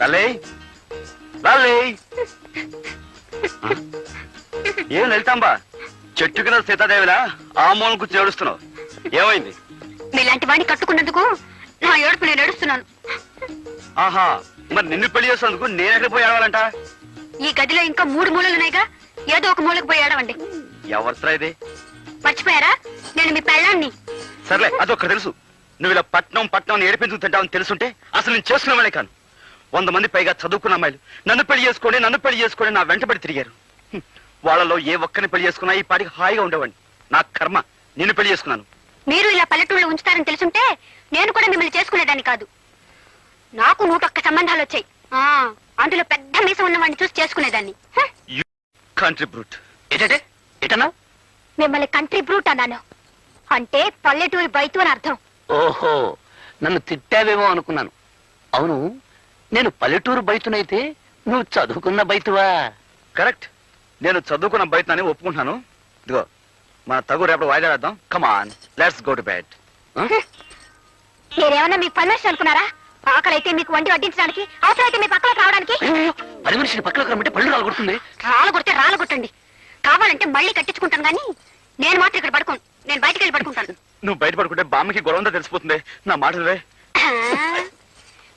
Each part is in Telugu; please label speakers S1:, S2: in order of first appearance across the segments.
S1: లల్లే లల్లే ఏం వెళ్తాంబా చెట్టు కింద సీతాదేవిలా ఆ మూలం కూర్చొని ఏడుస్తున్నావు ఏమైంది?
S2: మీలాంటి వాడిని కట్టుకున్నందుకు నా ఏడుపు నేను ఏడుస్తున్నాను.
S1: ఆహా మరి నిన్ను పెళ్లి చేసినందుకు నేను ఎక్కడికి పోయి ఏడవాలంట?
S2: ఈ గదిలో ఇంకా 3 మూలలున్నాయిగా, ఏదో ఒక మూలకు పోయి ఏడవండి.
S1: ఎవరిసరా ఇది?
S2: మర్చిపోయారా? నేను మీ పెళ్ళాన్ని.
S1: సర్లే అదొక్క తెలుసు. నువ్వు ఇలా పట్నం ఏడిపించుకు తింటావని తెలుసుంటే అసలు నేను చేసుకునేవాడే కాను. 100 మంది పైగా చదువుకున్న అమ్మాయిలు నన్ను పెళ్లి చేసుకోండి నా వెంటబడి తిరిగారు. వాళ్ళలో ఏ ఒక్కరిని పెళ్లి చేసుకున్నా ఈ పాటికి హాయిగా ఉండేవాడిని. నా కర్మ నిన్ను పెళ్లి చేసుకున్నాను.
S2: మీరు ఇలా పల్లెటూళ్ళు ఉంచుతారని తెలుసుంటే నేను కూడా మిమ్మల్ని చేసుకునేదాన్ని కాదు. నాకు 101 సంబంధాలు వచ్చాయి. అందులో పెద్ద మీసం ఉన్నవాడిని చూసి చేసుకునేదాన్ని.
S1: Country brute.
S2: మిమ్మల్ని కంట్రీ బ్రూట్ అన్నాను. అంటే పల్లెటూరి బైతు అని అర్థం.
S3: ఓహో, నన్ను తిట్టావేమో అనుకున్నాను. అవును, నేను పల్లెటూరు బైతునైతే నువ్వు చదువుకున్న బైతువా?
S1: కరెక్ట్, నేను చదువుకున్న బయటని ఒప్పుకుంటున్నాను. ఇదిగో మన తగు రేపటి వాయిదా వేద్దాం. Come on let's go to bed.
S2: మీరేమన్నా మీ పర్మిషన్ అనుకున్నారా? ఆకలైతే మీకు వండి వడ్డించడానికి, అవసరమైతే మీ పక్కలోకి రావడానికి.
S3: పని మనిషిని పక్కలోకి రమ్మంటే పళ్ళు రాలగొడుతుంది.
S2: రాలగొట్టండి. కావాలంటే మళ్ళీ కట్టించుకుంటాను కానీ నేను మాత్రం ఇక్కడ పడుకోను. నేను బయటికి వెళ్ళి పడుకుంటాను.
S1: నువ్వు బయట పడుకుంటే బామ్మకి గొడవంతా తెలిసిపోతుంది. నా మాట వినవే?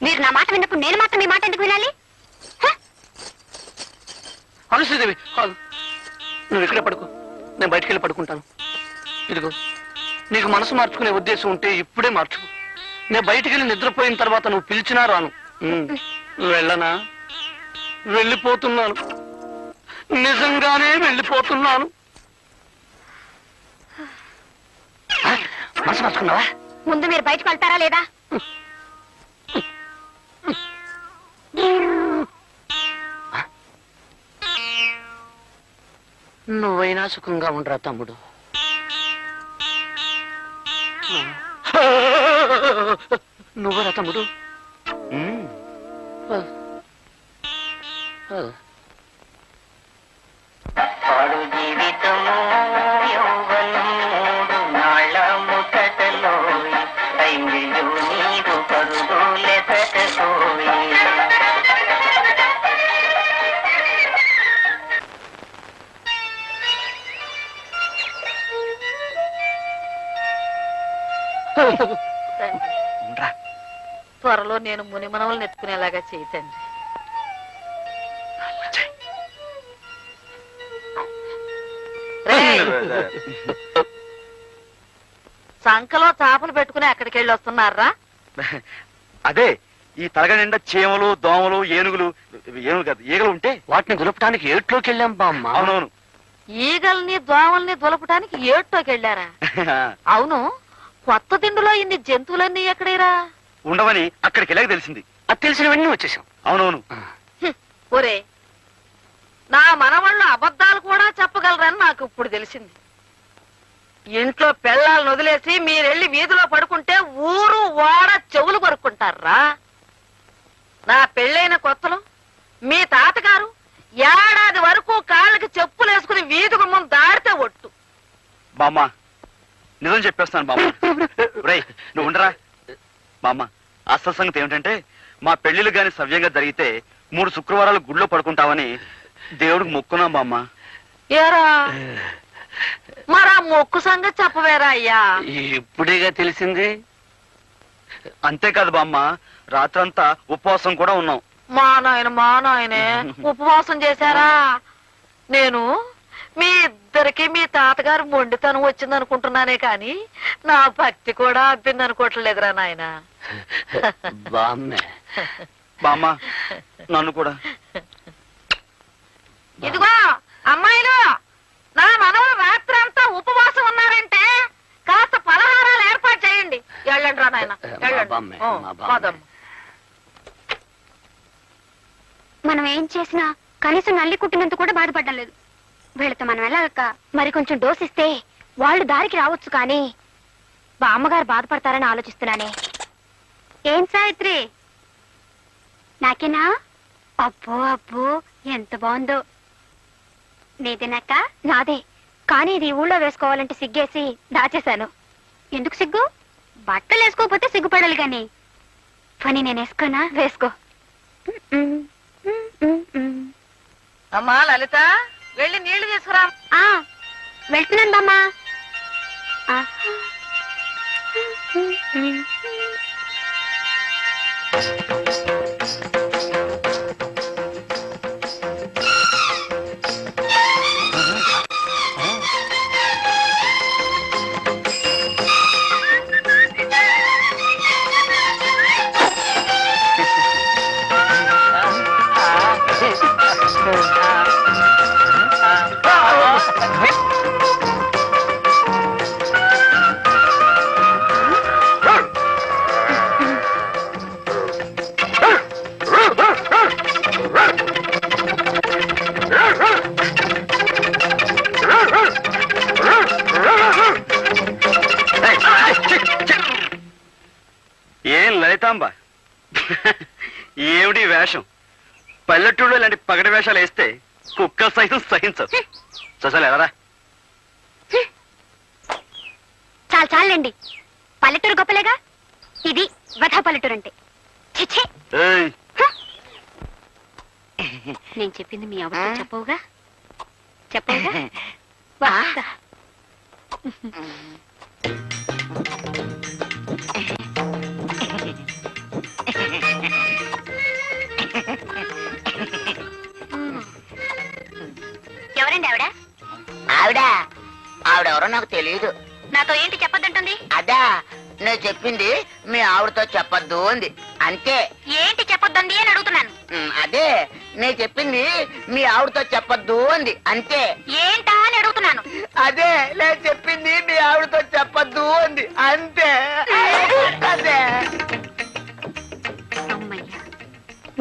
S2: మీరు నా మాట విన్నప్పుడు నేను మాత్రం మీ మాట ఎందుకు వినాలి?
S3: శ్రీదేవి, నువ్వు ఇక్కడే పడుకో, నేను బయటికి వెళ్ళి పడుకుంటాను. ఇదిగో, నీకు మనసు మార్చుకునే ఉద్దేశం ఉంటే ఇప్పుడే మార్చుకో. నేను బయటికి వెళ్ళి నిద్రపోయిన తర్వాత నువ్వు పిలిచినా రాను. వెళ్ళనా? వెళ్ళిపోతున్నాను, నిజంగానే వెళ్ళిపోతున్నాను. మనసు మార్చుకున్నావా?
S2: ముందు మీరు బయటకు వెళ్తారా లేదా?
S3: నువ్వైనా సుఖంగా ఉండరా తమ్ముడు. నువ్వరా తమ్ముడు?
S4: త్వరలో నేను మునిమనవలు నెత్తుకునేలాగా చేయతండి. సంకలో చేపలు పెట్టుకుని అక్కడికి వెళ్ళి వస్తున్నారా?
S1: అదే ఈ తలగ నిండా చీమలు, దోమలు, ఏనుగులు కాదు ఈగలు ఉంటే
S3: వాటిని దులపడానికి ఏట్లోకి వెళ్ళాం బామ్మ.
S1: అవునవును.
S4: ఈగల్ని దోమల్ని దులపడానికి ఏట్లోకి వెళ్ళారా? అవును, కొత్త దిండులో ఇన్ని జంతువులన్నీ ఎక్కడేరా
S1: ఉండవని అక్కడికి వెళ్ళాక తెలిసింది.
S3: అది తెలిసినవన్నీ వచ్చేసాం.
S1: అవునవును.
S4: ఒరే, నా మనవాళ్ళు అబద్ధాలు కూడా చెప్పగలరని నాకు ఇప్పుడు తెలిసింది. ఇంట్లో పెళ్ళాలను వదిలేసి మీరెళ్ళి వీధిలో పడుకుంటే ఊరు వాడ చెవులు కొరుక్కుంటారా? నా పెళ్ళైన కొత్తలో మీ తాతగారు ఏడాది వరకు కాళ్ళకి చెప్పులు వేసుకుని వీధి గుమ్మం దాడితే ఒట్టు.
S1: బామ్మ నిజం చెప్పేస్తాను బామ్మ. రేయ్ నువ్వు ఉండరా బామ్మ. అసలు సంగతి ఏమిటంటే మా పెళ్లిళ్ళు గాని సవ్యంగా జరిగితే 3 శుక్రవారాలు గుళ్ళో పడుకుంటామని దేవుడికి మొక్కున్నాం బామ్మ.
S4: ఏరా మరా మొక్కు సంగతి చెప్పవేరా అయ్యా?
S3: ఇప్పుడేగా తెలిసింది.
S1: అంతేకాదు బామ్మ, రాత్రంతా ఉపవాసం కూడా ఉన్నాం.
S4: మా నాయనే ఉపవాసం చేశారా? నేను మీ ఇద్దరికి మీ తాతగారు మొండితనం వచ్చింది అనుకుంటున్నానే కాని నా భక్తి కూడా అబ్బింది అనుకోవట్లేదురా నాయన.
S1: బామ్మ నన్ను కూడా.
S4: ఇదిగో అమ్మాయిలు, నా మనవలు రాత్రి అంతా ఉపవాసం ఉన్నారంటే కాస్త పలహారాలు ఏర్పాటు చేయండి. వెళ్ళండి రా నాయన, వెళ్ళండి.
S2: మనం ఏం చేసినా కనీసం నల్లి కుట్టినంత కూడా బాధపడడం లేదు. వీళ్ళతో మనం వెళ్ళాక మరి కొంచెం డోస్ ఇస్తే వాళ్ళు దారికి రావచ్చు. కానీ బామ్మగారు బాధపడతారని ఆలోచిస్తున్నానే. ఏం సావిత్రి, నాకేనా? అబ్బో అబ్బో ఎంత బాగుందో. నీదేనాక? నాదే, కానీ ఇది ఊళ్ళో వేసుకోవాలంటే సిగ్గేసి దాచేశాను. ఎందుకు సిగ్గు? బట్టలు వేసుకోకపోతే సిగ్గుపడాలి గాని. పని నేను వేసుకోనా? వేసుకో.
S4: అమ్మా లలిత వెళ్ళి నీళ్లు తీసుకురా.
S2: ఆ వెళ్తున్నాను బామ్మ.
S1: ఏం లలితాంబ, ఏమిటి వేషం? పల్లెటూళ్ళు ఇలాంటి పగటి వేషాలు వేస్తే కుక్క సైతం సహించదు. ససలు ఎలారా?
S2: చాలండి, పల్లెటూరు గొప్పలేగా. ఇది వధ పల్లెటూరు అంటే. ఛీ!
S1: ఏయ్,
S2: నేను చెప్పింది మీ అవ్వతో చెప్పవుగా? వస్తా. ఎవరండి ఆవిడ?
S5: ఆవిడెవరో నాకు తెలియదు.
S2: నాతో ఏంటి చెప్పొద్దంటుంది?
S5: అదా నేను చెప్పింది మీ ఆవిడతో చెప్పొద్దు అంది, అంతే.
S2: ఏంటి చెప్పొద్దండి అని అడుగుతున్నాను.
S5: అదే నేను చెప్పింది మీ ఆవిడతో చెప్పొద్దు అంది, అంతే.
S2: ఏంటా అని అడుగుతున్నాను.
S5: అదే నేను చెప్పింది మీ ఆవిడతో చెప్పొద్దు అంది, అంతే. అదే
S2: అమ్మయ్యా,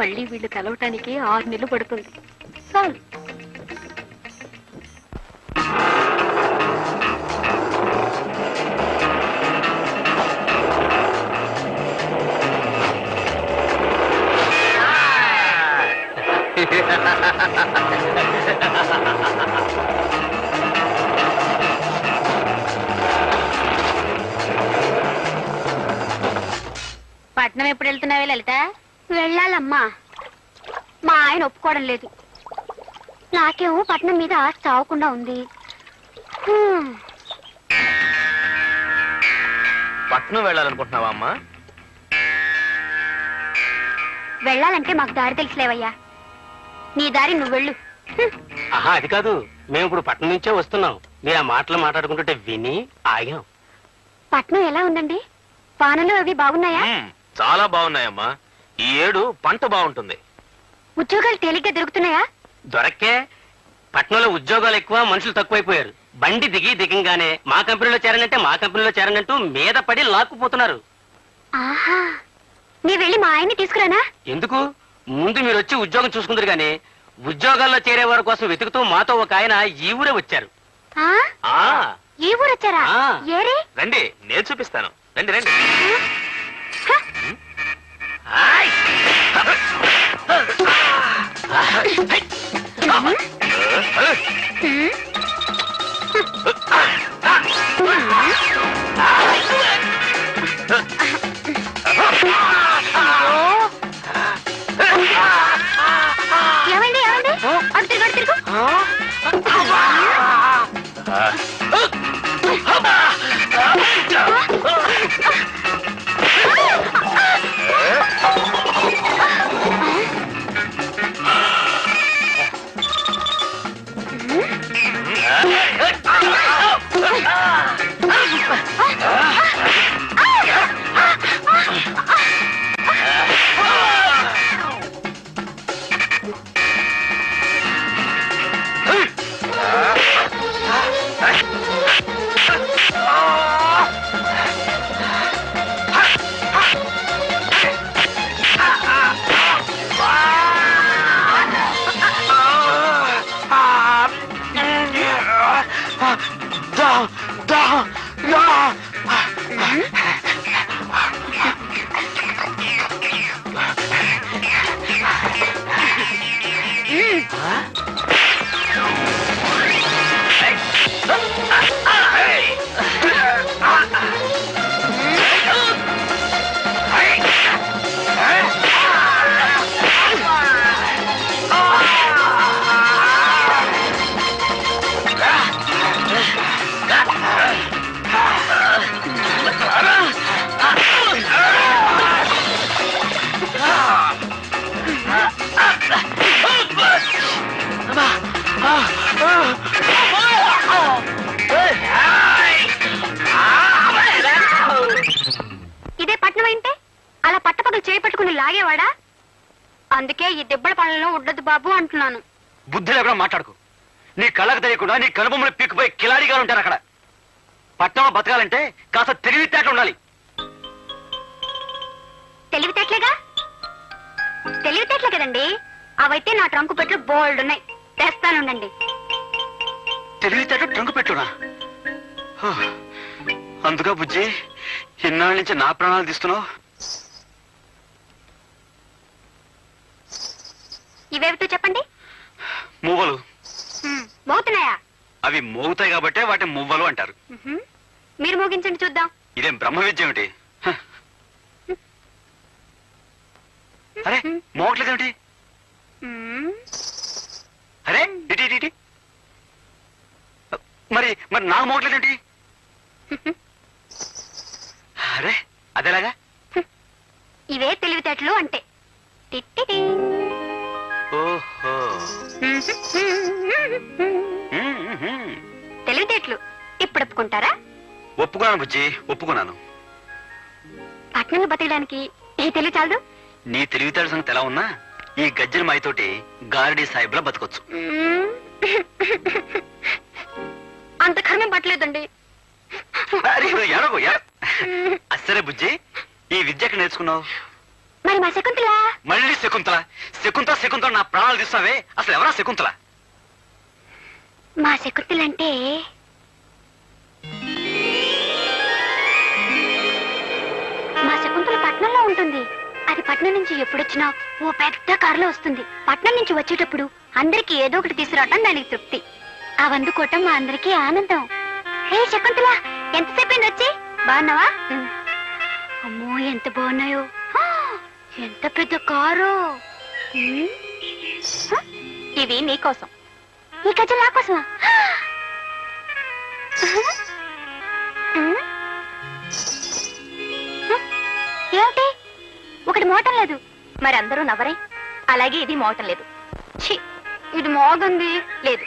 S2: మళ్ళీ వీళ్ళు కలవటానికి 6 నెలలు పడుతుంది. చాలు. పట్నం ఎప్పుడు వెళ్తున్నావే లలిత? వెళ్ళాలమ్మా, మా ఆయన ఒప్పుకోవడం లేదు. నాకేమో పట్నం మీద ఆశ చావకుండా ఉంది.
S3: పట్నం వెళ్ళాలనుకుంటున్నావా అమ్మా?
S2: వెళ్ళాలంటే మాకు దారి తెలుసులేవయ్యా. నీ దారి నువ్వు వెళ్ళు.
S6: ఆహా, అది కాదు, మేము ఇప్పుడు పట్నం నుంచే వస్తున్నాం. మీరు ఆ మాటలు మాట్లాడుకుంటుంటే విని ఆగాం.
S2: పట్నం ఎలా ఉందండి? పానలు అవి బాగున్నాయా?
S3: చాలా బాగున్నాయమ్మా. ఈ ఏడు పంట బాగుంటుంది.
S2: ఉద్యోగాలు తేలిగ్గా దొరుకుతున్నాయా?
S6: దొరక్కే. పట్నంలో ఉద్యోగాలు ఎక్కువ, మనుషులు తక్కువైపోయారు. బండి దిగంగానే మా కంపెనీలో చేరనంటే మా కంపెనీలో చేరనంటూ మీద పడి లాక్కుపోతున్నారు.
S2: ఆహా, నీ వెళ్ళి మా ఆయన్ని తీసుకురానా?
S6: ఎందుకు? ముందు మీరు వచ్చి ఉద్యోగం చూసుకుందరు గానీ ఉద్యోగాల్లో చేరే వారి కోసం వెతుకుతూ మాతో ఒక ఆయన ఈ ఊరే వచ్చారు.
S2: ఈ ఊరు వచ్చారా? ఏరే?
S3: రండి, నేను చూపిస్తాను. రండి రండి.
S2: ఏమండి అటు తిరుగు. అలా పట్టపగలు చేపట్టుకుని లాగేవాడా? అందుకే ఈ దెబ్బల పనులను ఉండదు బాబు అంటున్నాను.
S1: బుద్ధి లేకుండా మాట్లాడుకో. నీ కళ్ళకు తెలియకుండా నీ కనుబొమ్మలు పీక్కుపోయి కిలాడిగా ఉంటారు అక్కడ. పట్టణంలో బతకాలంటే కాస్త తెలివితేటలు ఉండాలి.
S2: తెలివితేటలేగా? తెలివితేటలే కదండి. అవైతే నా ట్రంకు పెట్లు బోల్డ్ ఉన్నాయి, తెస్తానుండండి.
S1: తెలివితేటలు ట్రంకు పెట్టునా? అందుగా బుజ్జి ఇన్నాళ్ళ నుంచి నా ప్రాణాలు తీస్తున్నావు.
S2: ఇవేవితో చెప్పండి.
S1: మువ్వలు.
S2: మోగుతున్నాయా?
S1: అవి మోగుతాయి కాబట్టే వాటిని మువ్వలు అంటారు.
S2: మీరు మోగించండి చూద్దాం.
S1: ఇదేం బ్రహ్మ విద్య ఏమిటి? అరే మోగట్లేదేమిటి? అరే ఇటు ఇటు ఇటు. మరి మరి నాకు మోగట్లేదేంటి? అరే అదేలాగా?
S2: ఇవే తెలివితేటలు అంటే. టిట్టిటి.
S1: ఓహో
S2: తెలివితేటలు ఇప్పుడు ఒప్పుకుంటారా?
S1: ఒప్పుకున్నాను బుజ్జి, ఒప్పుకున్నాను.
S2: పట్నంలో బతకడానికి ఈ తెలివి చాలదు.
S1: నీ తెలివితేటల సంగతి ఎలా ఉన్నా ఈ గజ్జల మాయతోటి గారడీ సాహిబ్లా బతకొచ్చు.
S2: అంత కర్మం పట్టలేదండి.
S1: అసలే బుజ్జి ఈ విద్య ఎక్కడ నేర్చుకున్నావు?
S2: మరి మా శకుంతల?
S1: మళ్ళీ శకుంతల శకుంతల శకుంతల నా ప్రాణాలు తీస్తావే. అసలు ఎవరా శకుంతల?
S2: మా శకుంతలంటే మా శకుంతల పట్నంలో ఉంటుంది. అది పట్నం నుంచి ఎప్పుడొచ్చినా ఓ పెద్ద కారులో వస్తుంది. పట్నం నుంచి వచ్చేటప్పుడు అందరికి ఏదో ఒకటి తీసుకురావటం దానికి తృప్తి. అవందుకోవటం మా అందరికీ ఆనందం. హే శకుంతల, ఎంతసేపు అయింది వచ్చి? బాగున్నావా? అమ్మో ఎంత బాగున్నాయో. ఎంత పెద్ద కారు. ఇవి నీకోసం. ఈ గజ్జలు నా కోసమా? ఏమిటి ఒకటి మోటం లేదు? మరి అందరూ నవ్వరే. అలాగే ఇది మోటం లేదు. ఛీ, ఇది మోగంది. లేదు,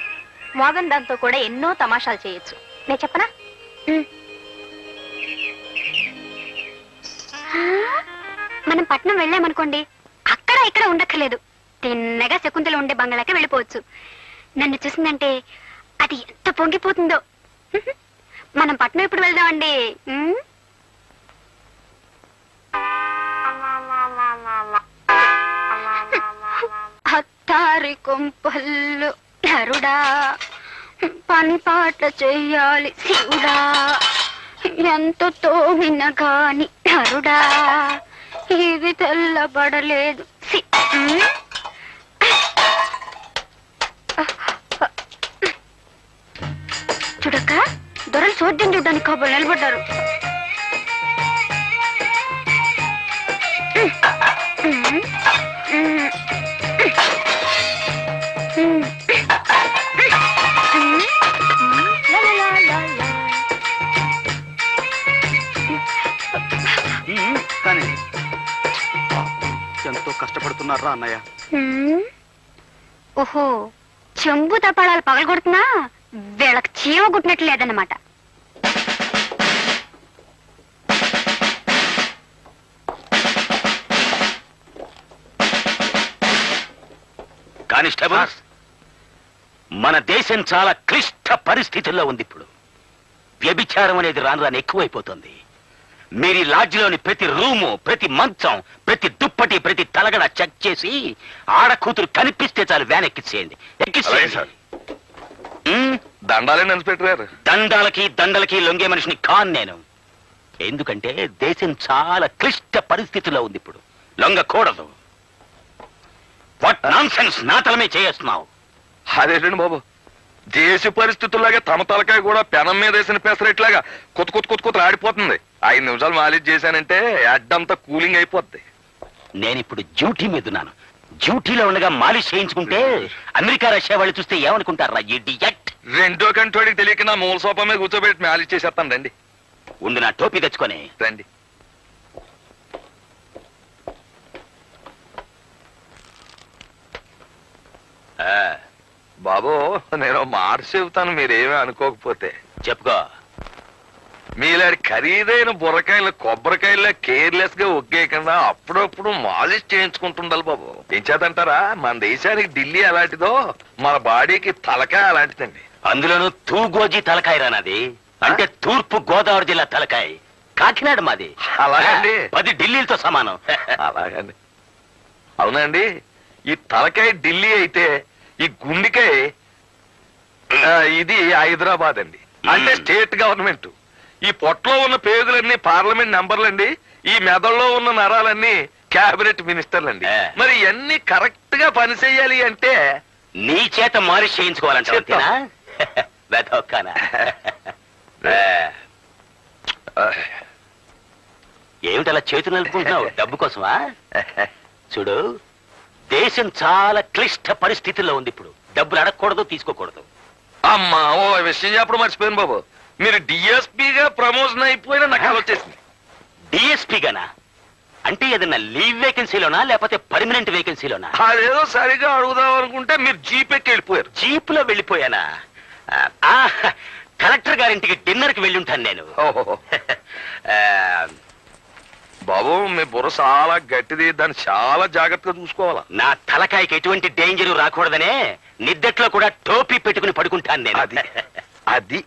S2: మోగన్ దాంతో కూడా ఎన్నో తమాషాలు చేయొచ్చు. నేను చెప్పనా? మనం పట్నం వెళ్ళామనుకోండి, అక్కడ ఇక్కడ ఉండక్కర్లేదు. తిన్నగా శకుంతల ఉండే బంగ్లాకే వెళ్ళిపోవచ్చు. నన్ను చూసిందంటే అది ఎంత పొంగిపోతుందో. మనం పట్నం ఎప్పుడు వెళ్దామండి? హత్తారి కొంపల్లు నరుడా, పని పాట చెయ్యాలి శివుడా, ఎంత తోమిన గాని నరుడా, ఇది తెల్లబడలేదు. చూడక్క, దొరలు చూద్దాం చూడ్డానికి కాబోలు నిలబడ్డారు.
S1: కానీ ఎంతో కష్టపడుతున్నారా అన్నయ్య?
S2: ఓహో, చెంబు తపాళాలు పగలగొడుతున్నా వీళ్ళకి చీమ గుట్టినట్లు లేదన్నమాట.
S1: కానిస్టేబుల్, మన దేశం చాలా క్లిష్ట పరిస్థితుల్లో ఉంది ఇప్పుడు. వ్యభిచారం అనేది రాను రాను ఎక్కువైపోతుంది. మీరు ఈ లాడ్జిలోని ప్రతి రూము, ప్రతి మంచం, ప్రతి దుప్పటి, ప్రతి తలగడ చెక్ చేసి ఆడ కూతురు కనిపిస్తే చాలు వ్యాన్ ఎక్కించేయండి. ఎక్కించేయండి.
S7: దండాలే ఇన్స్పెక్టర్ గారు.
S1: దండాలకి దండలకి లొంగే మనిషిని కాన్ నేను. ఎందుకంటే దేశం చాలా క్లిష్ట పరిస్థితుల్లో ఉంది ఇప్పుడు. లొంగకూడదు. వాట్ నాన్సెన్స్ నా తలమే చేస్తున్నావు.
S7: అదేంటండి బాబు, దేశ పరిస్థితుల్లాగా తమ తలకాయ కూడా పెనం మీద వేసిన పెసరెట్లాగా కొత్త ఆడిపోతుంది. 5 నిమిషాలు మాలిష్ చేశానంటే అడ్డంతా కూలింగ్ అయిపోద్ది.
S1: నేనిప్పుడు డ్యూటీ మీద ఉన్నాను. డ్యూటీలో ఉండగా మాలిష్ చేయించుకుంటే అమెరికా రష్యా వాళ్ళు చూస్తే ఏమనుకుంటారా? ఇడియట్.
S7: రెండో కంటోడికి తెలియక నా మూల సోఫా మీద కూర్చోబెట్టి మాలిష్ చేసేస్తాను. రండి
S1: ఉండు, నా టోపీ తెచ్చుకొని
S7: రండి. బాబు, నేను మాట చెబుతాను, మీరేమీ అనుకోకపోతే.
S1: చెప్పుకో.
S7: మీలాడి ఖరీదైన బుర్రకాయలు కొబ్బరికాయలు కేర్లెస్ గా ఒగ్గేయకుండా అప్పుడప్పుడు మాలిష్ చేయించుకుంటుండాలి బాబు. ఏం చేతంటారా, మన దేశానికి ఢిల్లీ అలాంటిదో మన బాడీకి తలకాయ అలాంటిదండి.
S6: అందులోనూ తూగోజీ తలకాయ రానది, అంటే తూర్పు గోదావరి జిల్లా తలకాయ. కాకినాడ మాది.
S7: అలాగండి.
S6: 10 ఢిల్లీలతో సమానం.
S7: అలాగండి. అవునండి, ఈ తలకాయ ఢిల్లీ అయితే ఈ గుండెకాయ ఇది హైదరాబాద్ అండి, అంటే స్టేట్ గవర్నమెంట్. ఈ పొట్టలో ఉన్న పేగులన్నీ పార్లమెంట్ మెంబర్లండి, ఈ మెదడులో ఉన్న నరాలన్నీ క్యాబినెట్ మినిస్టర్లండి. మరి ఇవన్నీ కరెక్ట్ గా పని చెయ్యాలి అంటే
S6: నీ చేత మాలిష్ చేయించుకోవాలంటే ఏమిటలా చేతులు నలుపుకుంటున్నావు? డబ్బు కోసమా? చూడు, దేశం చాలా క్లిష్ట పరిస్థితుల్లో ఉంది ఇప్పుడు. డబ్బులు అడగకూడదు, తీసుకోకూడదు.
S7: అమ్మా, ఓ విషయం చెప్పడం మర్చిపోయాను బాబు. మీరు డిఎస్పీగా ప్రమోషన్ అయిపోయినా నాకు అలా వచ్చేసింది.
S6: డిఎస్పీ గానా? అంటే ఏదన్నా లీవ్ వేకెన్సీలోనా లేకపోతే పర్మనెంట్ వేకెన్సీలోనా?
S7: అదేదో సరిగా అడుగుదాం అనుకుంటే మీరు జీప్ ఎక్కి వెళ్ళిపోయారు.
S6: జీప్ లో వెళ్ళిపోయానా? కలెక్టర్ గారింటికి డిన్నర్ కి వెళ్ళి ఉంటాను నేను.
S7: ఓహో. బాబు, మీ బుర్ర చాలా గట్టిది, దాన్ని చాలా జాగ్రత్తగా చూసుకోవాలా.
S6: నా తలకాయకి ఎటువంటి డేంజర్ రాకూడదనే నిద్దట్లో కూడా టోపీ పెట్టుకుని పడుకుంటాను నేను.
S7: అది అది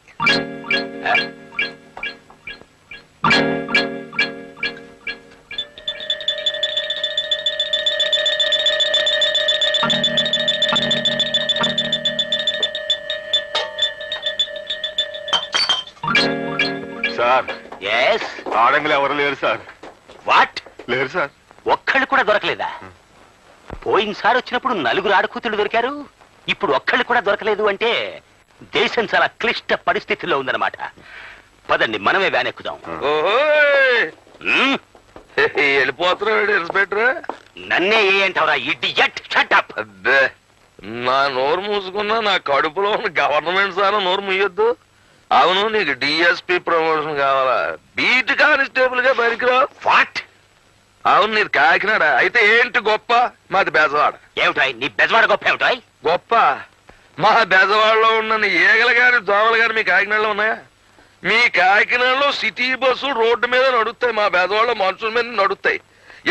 S1: సార్,
S6: ఎస్.
S1: ఆడంగులు ఎవరు లేరు సార్.
S6: వాట్?
S1: లేరు సార్.
S6: ఒక్కళ్ళు కూడా దొరకలేదా? పోయినసారి వచ్చినప్పుడు 4 ఆడకూతులు దొరికారు, ఇప్పుడు ఒక్కళ్ళు కూడా దొరకలేదు. అంటే దేశం చాలా క్లిష్ట పరిస్థితుల్లో ఉందన్నమాట. పదండి, మనమే వ్యాన్ ఎక్కుదాం.
S7: ఓహో,
S6: మ్మ్?
S7: వెళ్ళిపోతున్నాడు ఇన్స్పెక్టర్.
S6: నన్నే ఏ అంటావురా ఇడియట్? Shut up.
S7: అబ్బే, నా నోరు మూసుకున్నా నా కడుపులో ఉన్న గవర్నమెంట్ సార్ నోరు ముయ్యొద్దు. అవును, నీకు డిఎస్పీ ప్రమోషన్ కావాలా? బీట్ కానిస్టేబుల్ గా పనికిరావు.
S6: వాట్?
S7: అవును, నీది కాకినాడ అయితే ఏంటి గొప్ప? మాది బెజవాడ.
S6: ఏమిటాయ్ నీ బెజవాడ గొప్ప? ఏమిటాయ్
S7: గొప్ప? మా బెజవాడలో ఉన్న ఈగలు గాని దోమలు గాని మీ కాకినాడలో ఉన్నాయా? మీ కాకినాడలో సిటీ బస్సులు రోడ్డు మీద నడుస్తాయి, మా బెజవాడలో మనుషుల మీద నడుస్తాయి.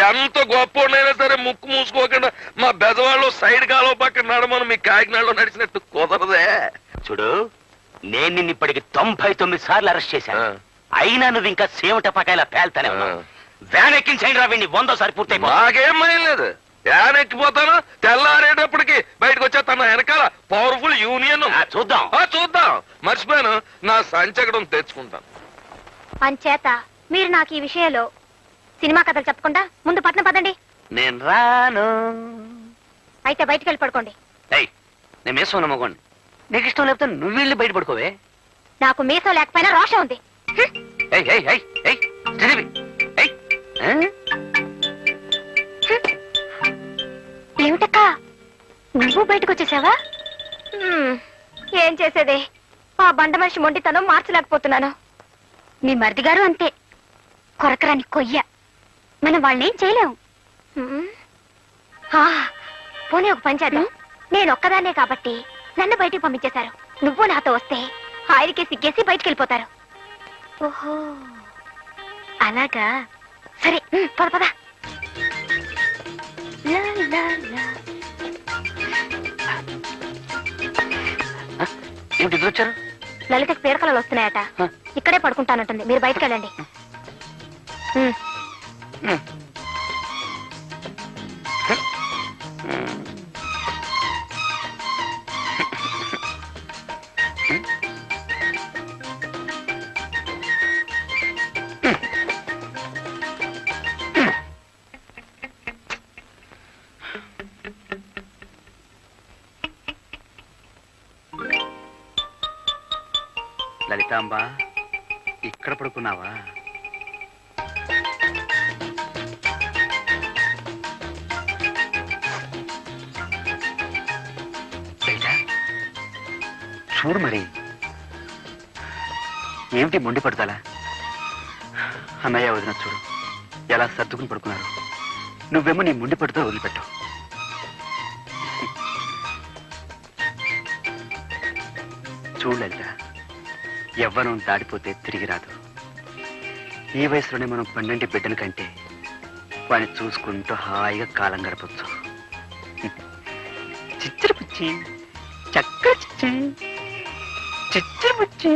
S7: ఎంత గొప్ప ఉన్నాయినా సరే ముక్కు మూసుకోకుండా మా బెజవాడలో సైడ్ కాలువ పక్కన నడమని మీ కాకినాడలో నడిచినట్టు కుదరదే.
S6: చూడు, నేను నిన్ను ఇప్పటికి 99 సార్లు అరెస్ట్ చేశాను.
S7: ఆ.
S6: అయినా నువ్వు ఇంకా సేవట పకాయలా పేల్తానే ఉన్నావు. వ్యాన్ ఎక్కించండి రా వీడిని, 100సారి పూర్తయిపో.
S7: నాకేం భయం లేదు, యాన్ ఎక్కిపోతాను. తెల్లారేటప్పటికి బయటకు వచ్చేస్తాను. వెనకాల పవర్ఫుల్ యూనియన్ ఉంది.
S6: చూద్దాం.
S7: చూద్దాం. మర్చిపోయాను, నా సంచకడం తెచ్చుకుంటాను.
S2: అంచేత మీరు నాకు ఈ విషయంలో సినిమా కథలు చెప్పకుండా ముందు పట్నం పదండి.
S3: నేను రాను.
S2: అయితే బయటికి వెళ్ళి పడుకోండి.
S3: ఏయ్, నేను మీసం నమ్మకోండి. నీకు ఇష్టం లేకపోతే నువ్వు వెళ్ళి బయట పడుకోవే.
S2: నాకు మీసం లేకపోయినా రోషం ఉంది. హ్మ్.
S3: ఏయ్ ఏయ్ ఏయ్ ఏయ్, శ్రీదేవి, ఏయ్. ఆ?
S2: ఏమిటక్క, నువ్వు బయటకు వచ్చేసావా? ఏం చేసేదే, ఆ బండ మనిషి మొండితనం మార్చలేకపోతున్నాను. మీ మరిది గారు అంతే, కొరకరాని కొయ్య. మనం వాళ్ళనేం చేయలేము. పోనీ ఒక పని చేద్దాం. నేను ఒక్కదాన్నే కాబట్టి నన్ను బయటికి పంపించేశారు. నువ్వు నాతో వస్తే ఆయనకే సిగ్గేసి బయటికి వెళ్ళిపోతారు. ఓహో, అలాగా. సరే, పద పద. లా, లా, లా.
S3: ఏమిటి ఇద్దరు వచ్చారు?
S2: లలితకి పీడకలలు వస్తున్నాయట. ఇక్కడే పడుకుంటానంటుంది, మీరు బయటకు వెళ్ళండి.
S3: లలితాంబా, ఇక్కడ పడుకున్నావా? చూడు మరి, ఏమిటి మొండి పడతాలా? అన్నయ్య వదిన చూడు ఎలా సర్దుకుని పడుకున్నారు. నువ్వేమో నీ మొండి పడుతా వదిలిపెట్టావు. చూడు లలిత, యవ్వనం దాడిపోతే తిరిగి రాదు.
S1: ఈ వయసులోనే మనం 12 బిడ్డల కంటే వాడిని చూసుకుంటూ హాయిగా కాలం గడపచ్చు. చిచ్చరి పుచ్చి చక్క చిచ్చి చిచ్చరి పుచ్చి.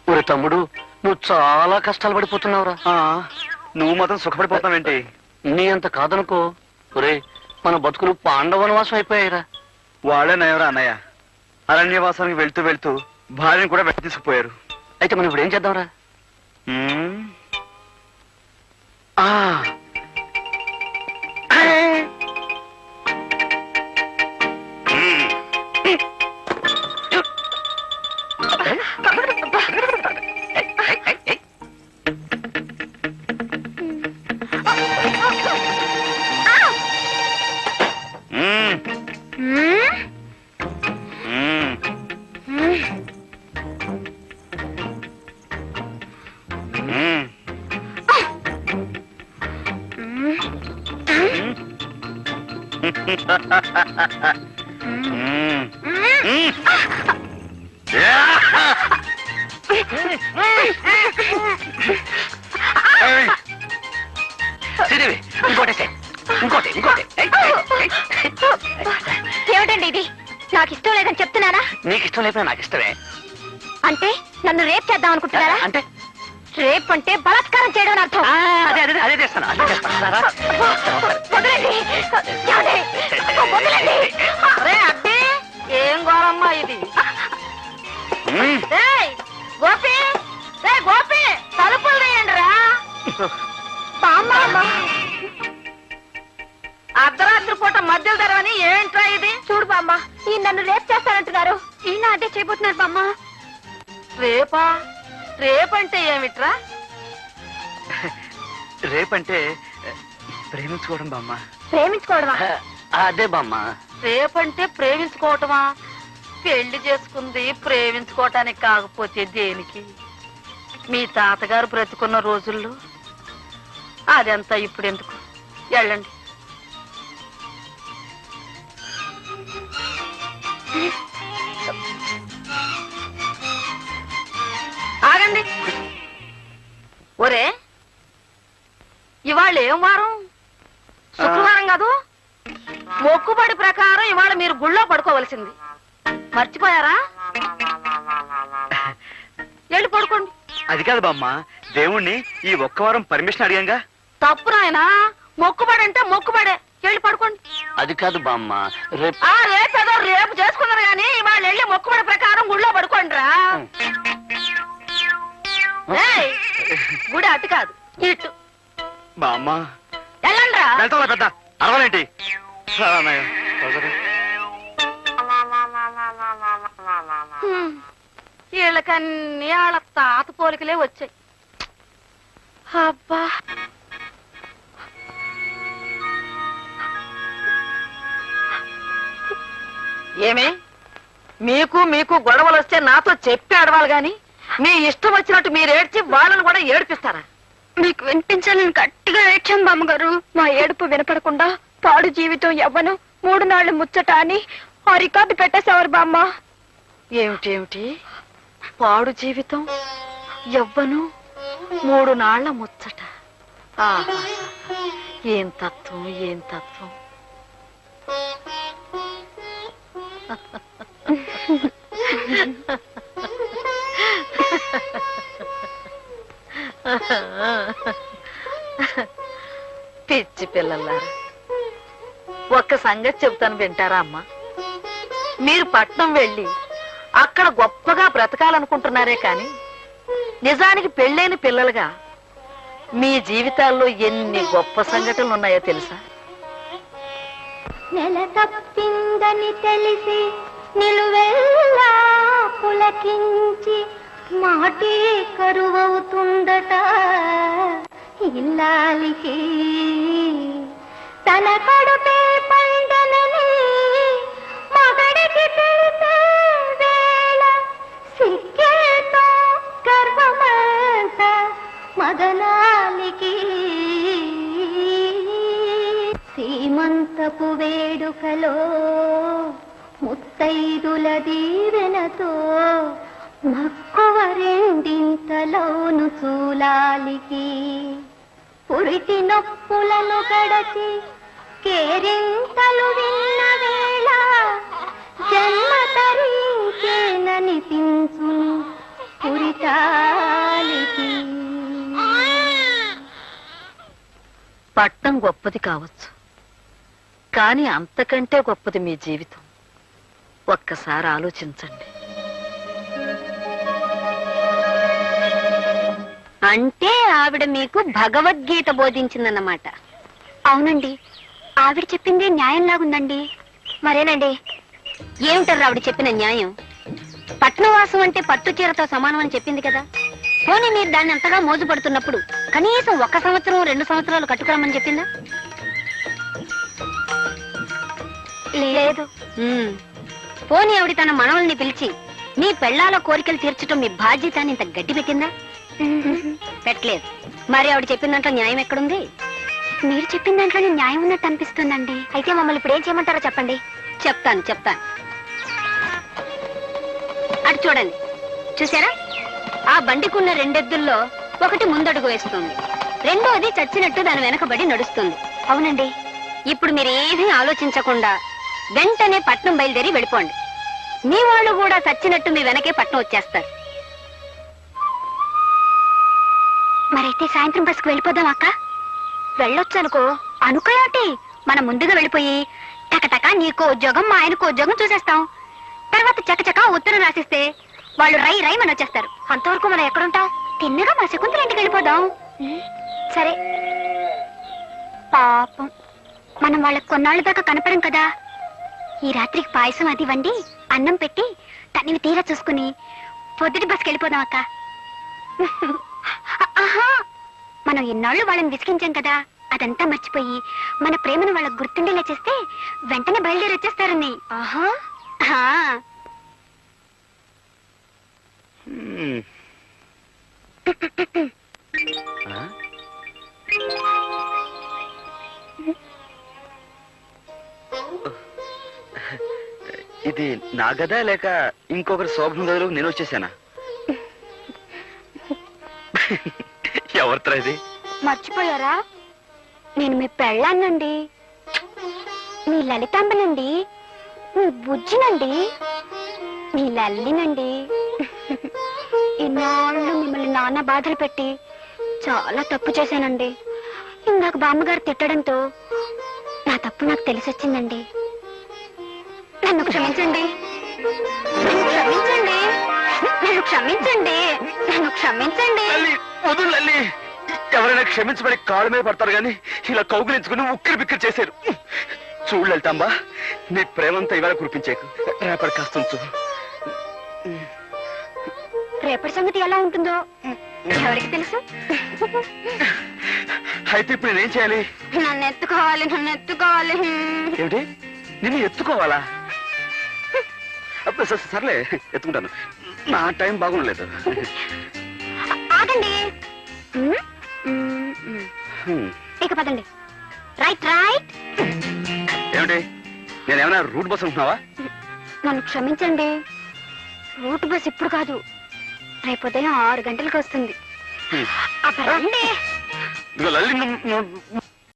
S3: ఒరే తమ్ముడు, నువ్వు చాలా కష్టాలు పడిపోతున్నావురా.
S1: నువ్వు మాత్రం సుఖపడిపోతావేంటి?
S3: నీ అంత కాదనుకో. ఒరే, మన బతుకులు పాండవనవాసం అయిపోయాయిరా.
S1: వాళ్ళే నయవరా అన్నయ్య. అరణ్యవాసానికి వెళ్తూ వెళ్తూ భార్యను కూడా వెంట తీసుకుపోయారు.
S3: అయితే మనం ఇప్పుడు ఏం చేద్దాంరా?
S2: ఏమిటండి ఇది? నాకు ఇష్టం లేదని చెప్తున్నానా?
S3: నీకు ఇష్టం లేకపోయినా నాకు ఇష్టమే.
S2: అంటే నన్ను రేప్ చేద్దాం అనుకుంటున్నారా?
S3: అంటే
S2: రేప్ అంటే బలాత్కారం చేయడం అని అర్థం.
S3: అదే అదే అదే చేస్తాను, అదే చేస్తాను.
S2: వదలండి. ఏమండి? వదలండి.
S4: అరే అబ్బే, ఏం ఘోరమ్మా ఇది? ఏయ్, గోపి, ఏయ్ గోపి, తలుపులు తీయండి రా. అర్ధరాత్రి పూట మధ్యలో తెరవని ఏంట్రా ఇది?
S2: చూడు బామ్మ, ఈ నన్ను రేప్ చేస్తానంటున్నారు. ఈయన అదే చేయబోతున్నారు బామ్మ.
S4: రేపా? రేపంటే ఏమిట్రా?
S1: రేపంటే ప్రేమించుకోవడం బామ్మ.
S2: ప్రేమించుకోవడమా?
S3: అదే బామ్మ.
S4: రేపంటే ప్రేమించుకోవటమా? పెళ్లి చేసుకుంది ప్రేమించుకోవటానికి కాకపోతే దేనికి? మీ తాతగారు బ్రతుకున్న రోజుల్లో అదంతా ఇప్పుడెందుకు? వెళ్ళండి. ఆగండి. ఒరే, ఇవాళ ఏం వారం? శుక్రవారం కాదు? మొక్కుబడి ప్రకారం ఇవాళ మీరు గుళ్ళో పడుకోవలసింది. మర్చిపోయారా? వెళ్ళి పడుకోండి.
S1: అది కాదు బామ్మ, దేవుణ్ణి ఈ ఒక్క వారం పర్మిషన్ అడిగాంగా.
S4: తప్పు నాయనా, మొక్కుబడి అంటే మొక్కుబడే. వెళ్ళి పడుకోండి.
S3: అది కాదు బామ్మ, రేపు
S4: రేపేదో రేపు చేసుకున్నారు కానీ ఇవాళ వెళ్ళి మొక్కుబడి ప్రకారం గుళ్ళో పడుకోండి రా. గుడి అటు కాదు, ఇటు.
S1: బామ్మ
S4: వెళ్ళండి రా.
S1: వెళ్తా పెద్ద అరవలేంటి?
S4: వీళ్ళకన్నీ వాళ్ళ తాత పోలికలే వచ్చాయి. అబ్బా, ఏమే మీకు మీకు గొడవలు వస్తే నాతో చెప్పి ఆడవాలి గాని మీ ఇష్టం వచ్చినట్టు మీరు ఏడ్చి వాళ్ళని కూడా ఏడిపిస్తారా?
S2: మీకు వినిపించాలని గట్టిగా ఏడ్చాం బామ్మగారు. మా ఏడుపు వినపడకుండా పాడు జీవితం ఎవ్వను 3 నాళ్లు ముచ్చట అని ఆ రికార్డు పెట్టేసేవారు బామ్మ.
S4: ఏమిటేమిటి? పాడు జీవితం ఎవ్వను 3 నాళ్ల ముచ్చట. ఆహా, ఏం తత్వం, ఏం తత్వం. పిచ్చి పిల్లలారా, ఒక్క సంగతి చెబుతాను, వింటారా అమ్మా? మీరు పట్నం వెళ్ళి అక్కడ గొప్పగా బ్రతకాలనుకుంటున్నారే కాని నిజానికి పెళ్ళైన పిల్లలుగా మీ జీవితాల్లో ఎన్ని గొప్ప సంఘటనలు ఉన్నాయో తెలుసా?
S2: నెల తప్పిందని తెలిసి నిలువెల్లా పులకించి మాటే కరువవుతుందట ఇల్లాలికి. తన కడుపే పండనని మగడికి తెలిసే వేళ సిక్కేతో గర్వమంత మదనాలికి. వేడుకలో ముత్తైదుల దీవెనతో మక్కువ రెండింతలోను చూలాలికి పురిటి నొప్పులను గడచి కేరింతలు విన్న వేళ జన్మ తరించేననిపించును పురితాలికి.
S4: పట్టం గొప్పది కావచ్చు, కానీ అంతకంటే గొప్పది మీ జీవితం. ఒక్కసారి ఆలోచించండి.
S2: అంటే ఆవిడ మీకు భగవద్గీత బోధించిందన్నమాట. అవునండి, ఆవిడ చెప్పిందే న్యాయంలాగుందండి. మరేనండి, ఏమిటారు ఆవిడ చెప్పిన న్యాయం? పట్నవాసం అంటే పట్టు చీరతో సమానం అని చెప్పింది కదా. పోనీ మీరు దాన్ని అంతగా మోజు పడుతున్నప్పుడు కనీసం 1 సంవత్సరం 2 సంవత్సరాలు కట్టుకురమ్మని చెప్పిందా? లేదు. పోనీ ఆవిడ తన మనవల్ని పిలిచి మీ పెళ్ళాల కోరికలు తీర్చడం మీ బాధ్యత అని ఇంత గడ్డి పెట్టిందా? పెట్టలేదు. మరి ఆవిడ చెప్పిన దాంట్లో న్యాయం ఎక్కడుంది? మీరు చెప్పిన దాంట్లో న్యాయం ఉన్నట్టు అనిపిస్తుందండి. అయితే మమ్మల్ని ఇప్పుడు ఏం చేయమంటారో చెప్పండి. చెప్తాను. అటు చూడండి, చూసారా? ఆ బండికున్న 2 ఎద్దుల్లో ఒకటి ముందడుగు వేస్తుంది, రెండోది చచ్చినట్టు దాని వెనకబడి నడుస్తుంది. అవునండి. ఇప్పుడు మీరు ఏమీ ఆలోచించకుండా వెంటనే పట్నం బయలుదేరి వెళ్ళిపోండి. మీ వాళ్ళు కూడా చచ్చినట్టు మీ వెనకే పట్నం వచ్చేస్తారు. మరైతే సాయంత్రం బస్కు వెళ్ళిపోదాం అక్క. వెళ్ళొచ్చు అనుకో. అనుకోయాటి మనం ముందుగా వెళ్ళిపోయి టకటక నీకో ఉద్యోగం మా ఆయనకో ఉద్యోగం చూసేస్తాం. తర్వాత చకచక ఉత్తరం రాసిస్తే వాళ్ళు రై రై మన వచ్చేస్తారు. అంతవరకు మనం ఎక్కడుంటాం? తిన్నగా మా శకుంతల ఇంటికి వెళ్ళిపోదాం. సరే. పాపం మనం వాళ్ళకి కొన్నాళ్ళ దాకా కనపడం కదా. ఈ రాత్రికి పాయసం అది వండి అన్నం పెట్టి తనివి తీరా చూసుకుని పొద్దుటి బస్కి వెళ్ళిపోదాం అక్క. ఆహా, మనం ఎన్నాళ్ళు వాళ్ళని విసిగించాం కదా, అదంతా మర్చిపోయి మన ప్రేమను వాళ్ళకు గుర్తుండేలా చేస్తే వెంటనే బయలుదేరి వచ్చేస్తారని. ఆహా.
S1: ఇది నా గదా లేక ఇంకొకరి శోభన గదిలో నేను వచ్చేసానా? ఎవరితో ఇది?
S2: మర్చిపోయారా? నేను మీ పెళ్ళాన్నండి, మీ లలితాంబనండి, మీ బుజ్జినండి, మీ లల్లినండి. ఇన్నాళ్ళు మిమ్మల్ని నాన్న బాధలు పెట్టి చాలా తప్పు చేశానండి. ఇందాక బామ్మగారు తిట్టడంతో నా తప్పు నాకు తెలిసొచ్చిందండి. నన్ను క్షమించండి, నన్ను క్షమించండి, నన్ను క్షమించండి, నన్ను క్షమించండి.
S1: లల్లి, వదులు లల్లి. ఎవరైనా క్షమించబడి కాళ్ళ మీద పడతారు గాని ఇలా కౌగిలించుకుని ఉక్కిరి బిక్కిరి చేశారు. చూడు లలితాంబా, నీ ప్రేమంతా ఇవాళ కురిపించేకు, రేపటి కాస్త ఉంచు.
S2: రేపటి సంగతి ఎలా ఉంటుందో ఎవరికి తెలుసు?
S1: అయితే ఇప్పుడు నేనేం చేయాలి?
S2: నన్ను ఎత్తుకోవాలి, నన్ను ఎత్తుకోవాలి.
S1: ఏమిటి, నిన్ను ఎత్తుకోవాలా? సర్లే, ఎత్తుకుంటాను. నా టైం బాగుండలేదు.
S2: ఆగండి. ఇక పదండి. Right right.
S1: ఏమిటి, నేనేమైనా రూట్ బస్ ఉంటున్నావా?
S2: నన్ను క్షమించండి, రూట్ బస్ ఇప్పుడు కాదు, రేపు ఉదయం 6 గంటలకు వస్తుంది. అప్పుడు రండి.
S1: ఇదిగో లల్లి,